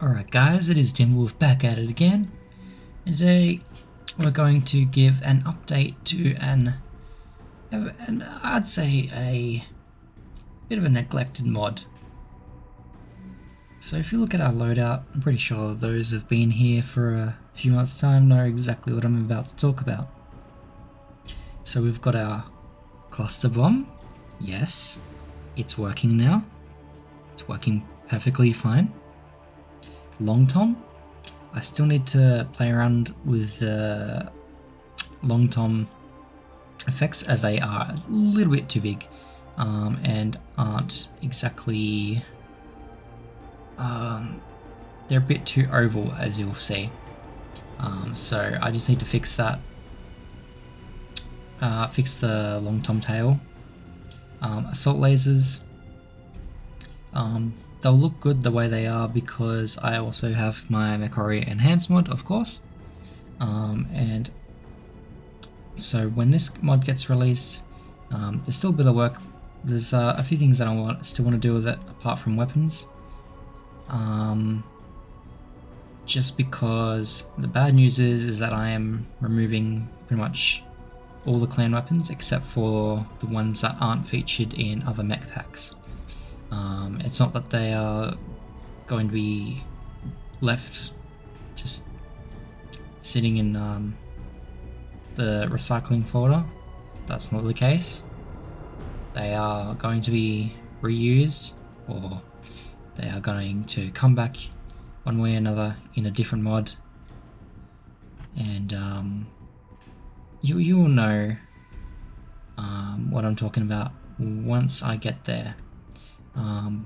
Alright guys, it is Timberwolf back at it again, and today we're going to give an update to I'd say a bit of a neglected mod. So if you look at our loadout, I'm pretty sure those who've been here for a few months' time know exactly what I'm about to talk about. So we've got our cluster bomb. Yes, it's working now. It's working perfectly fine. Long Tom. I still need to play around with the Long Tom effects as they are a little bit too big and aren't exactly... they're a bit too oval, as you'll see. So I just need to fix that. Fix the Long Tom tail. Assault lasers. They'll look good the way they are because I also have my MW5 Enhanced mod, of course. And so when this mod gets released, there's still a bit of work. There's a few things that I still want to do with it apart from weapons. Just because the bad news is that I am removing pretty much all the clan weapons except for the ones that aren't featured in other mech packs. It's not that they are going to be left just sitting in the recycling folder. That's not the case. They are going to be reused, or they are going to come back one way or another in a different mod. And you will know what I'm talking about once I get there.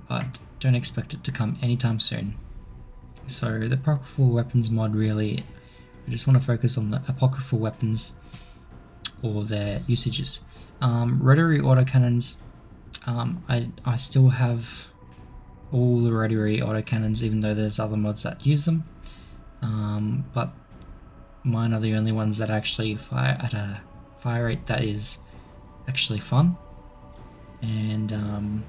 But don't expect it to come anytime soon. So the Apocryphal Weapons mod, really, I just want to focus on the Apocryphal Weapons or their usages. Rotary autocannons, I still have all the rotary autocannons, even though there's other mods that use them. But mine are the only ones that actually fire at a fire rate that is actually fun. And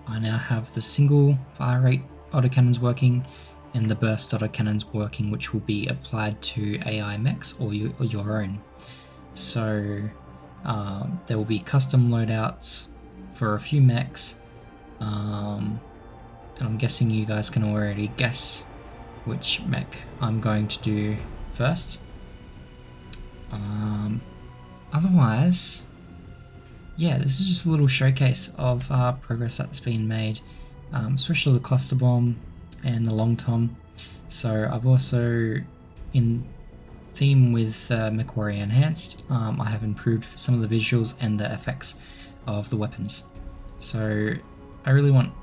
I now have the single fire rate autocannons working and the burst autocannons working, which will be applied to AI mechs or your own. So there will be custom loadouts for a few mechs, and I'm guessing you guys can already guess which mech I'm going to do first. Otherwise, yeah, this is just a little showcase of progress that's been made, especially the cluster bomb and the Long Tom. So I've also, in theme with MW5 Enhanced, I have improved some of the visuals and the effects of the weapons. So I really want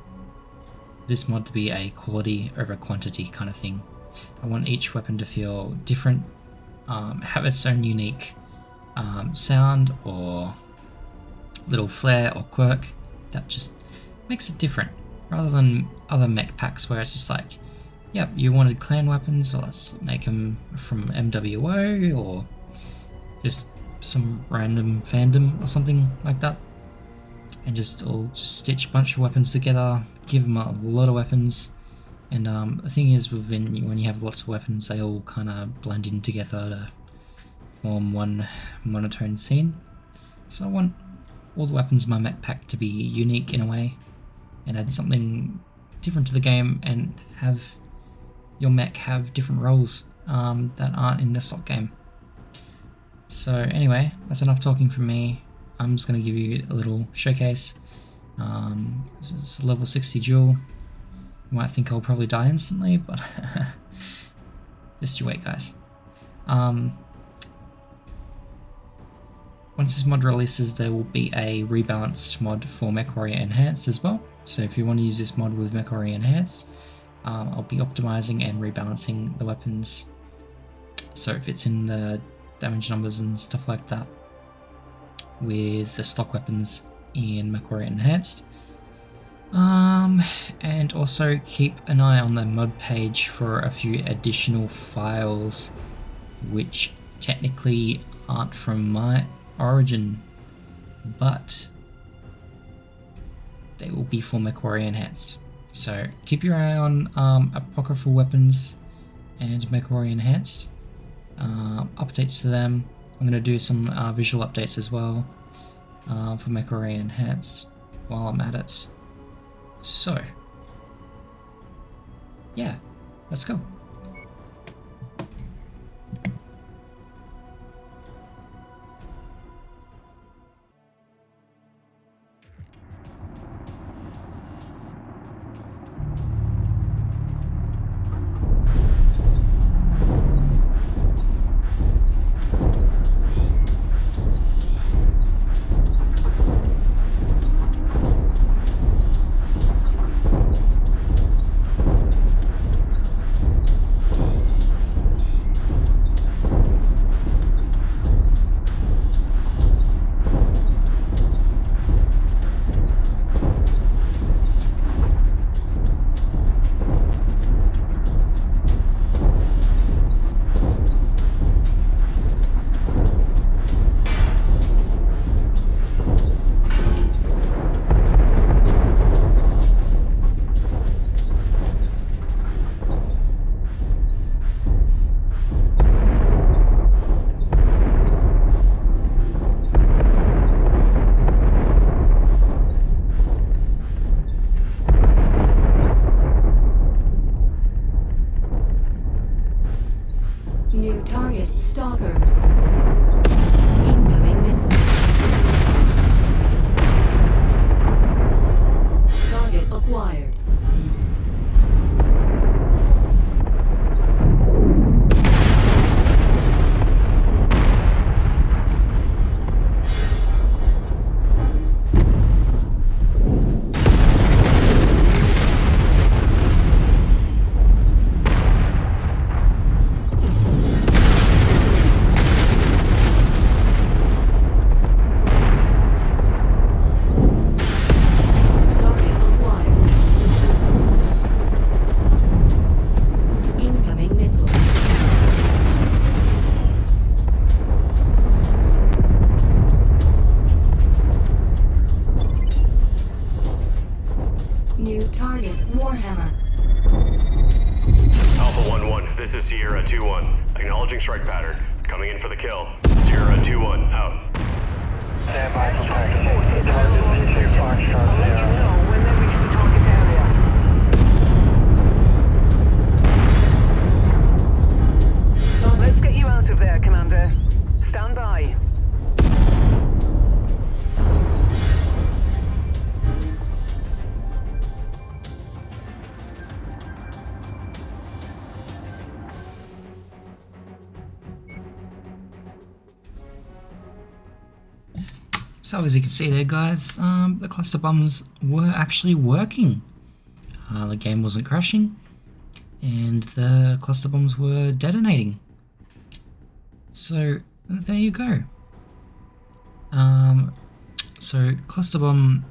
this mod to be a quality over quantity kind of thing. I want each weapon to feel different, have its own unique sound or little flair or quirk that just makes it different, rather than other mech packs where it's just like, yep, you wanted clan weapons, so let's make them from MW or just some random fandom or something like that, and just stitch a bunch of weapons together, give them a lot of weapons. And the thing is, when you have lots of weapons, they all kind of blend in together to form one monotone scene. So I want all the weapons in my mech pack to be unique in a way and add something different to the game, and have your mech have different roles that aren't in the stock game. So anyway, that's enough talking from me. I'm just going to give you a little showcase. It's a level 60 duel. You might think I'll probably die instantly, but just you wait, guys. Once this mod releases, there will be a rebalanced mod for MW5 Enhanced as well. So if you want to use this mod with MW5 Enhanced, I'll be optimizing and rebalancing the weapons so it fits in the damage numbers and stuff like that with the stock weapons in MW5 Enhanced. And also keep an eye on the mod page for a few additional files which technically aren't from my origin, but they will be for MW5 Enhanced. So keep your eye on Apocryphal Weapons and MW5 Enhanced. Updates to them. I'm going to do some visual updates as well for MW5 Enhanced while I'm at it. So, yeah, let's go. New target, Stalker. Incoming missile. Target acquired. New target, Warhammer. Alpha 1-1, this is Sierra 2-1. Acknowledging strike pattern. Coming in for the kill. Sierra 2-1, out. Stand by for tracking. Intelligence matrix Armstrong I'll let you 0. know when they reach the target area. Let's get you out of there, Commander. Stand by. So as you can see there, guys, the cluster bombs were actually working. The game wasn't crashing, and the cluster bombs were detonating. So there you go. So cluster bomb,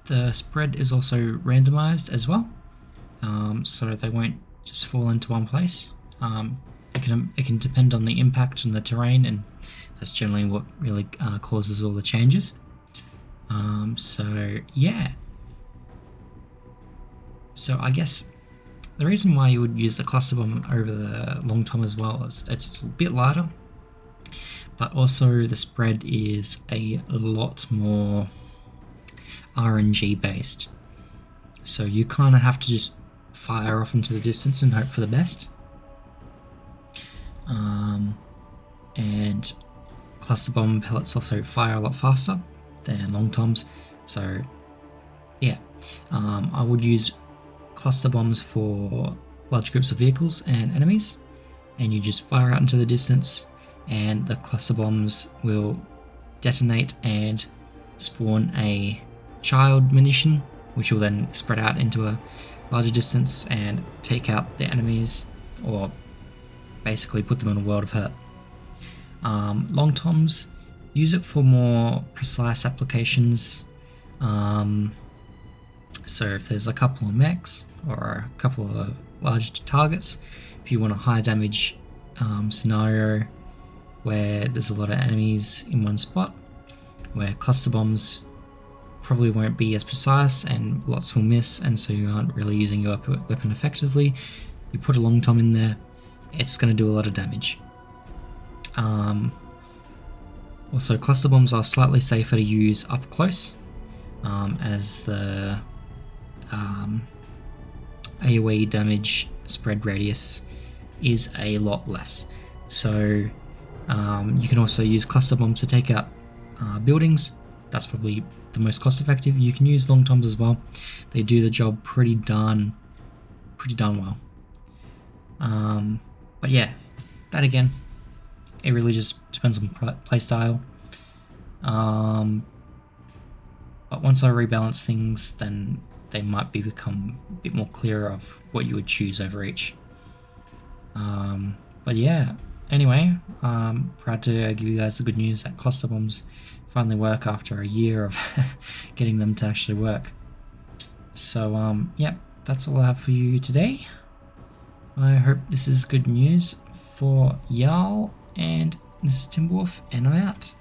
the spread is also randomized as well, so they won't just fall into one place. It can depend on the impact and the terrain, and that's generally what really causes all the changes. So yeah. So I guess the reason why you would use the cluster bomb over the long tom as well is it's a bit lighter, but also the spread is a lot more RNG based. So you kind of have to just fire off into the distance and hope for the best. And cluster bomb pellets also fire a lot faster than long toms, so yeah, I would use cluster bombs for large groups of vehicles and enemies, and you just fire out into the distance, and the cluster bombs will detonate and spawn a child munition, which will then spread out into a larger distance and take out the enemies, or basically put them in a world of hurt. Long toms, use it for more precise applications. So if there's a couple of mechs or a couple of large targets, if you want a high damage scenario where there's a lot of enemies in one spot, where cluster bombs probably won't be as precise and lots will miss, and so you aren't really using your weapon effectively. You put a long tom in there, it's going to do a lot of damage. Also, cluster bombs are slightly safer to use up close, as the AoE damage spread radius is a lot less. So you can also use cluster bombs to take out buildings. That's probably the most cost effective. You can use long toms as well. They do the job pretty darn well. But yeah, that again, it really just depends on playstyle. But once I rebalance things, then they might become a bit more clear of what you would choose over each. But yeah, anyway, proud to give you guys the good news that cluster bombs finally work after a year of getting them to actually work. So yeah, that's all I have for you today. I hope this is good news for y'all, and this is Timberwolf, and I'm out.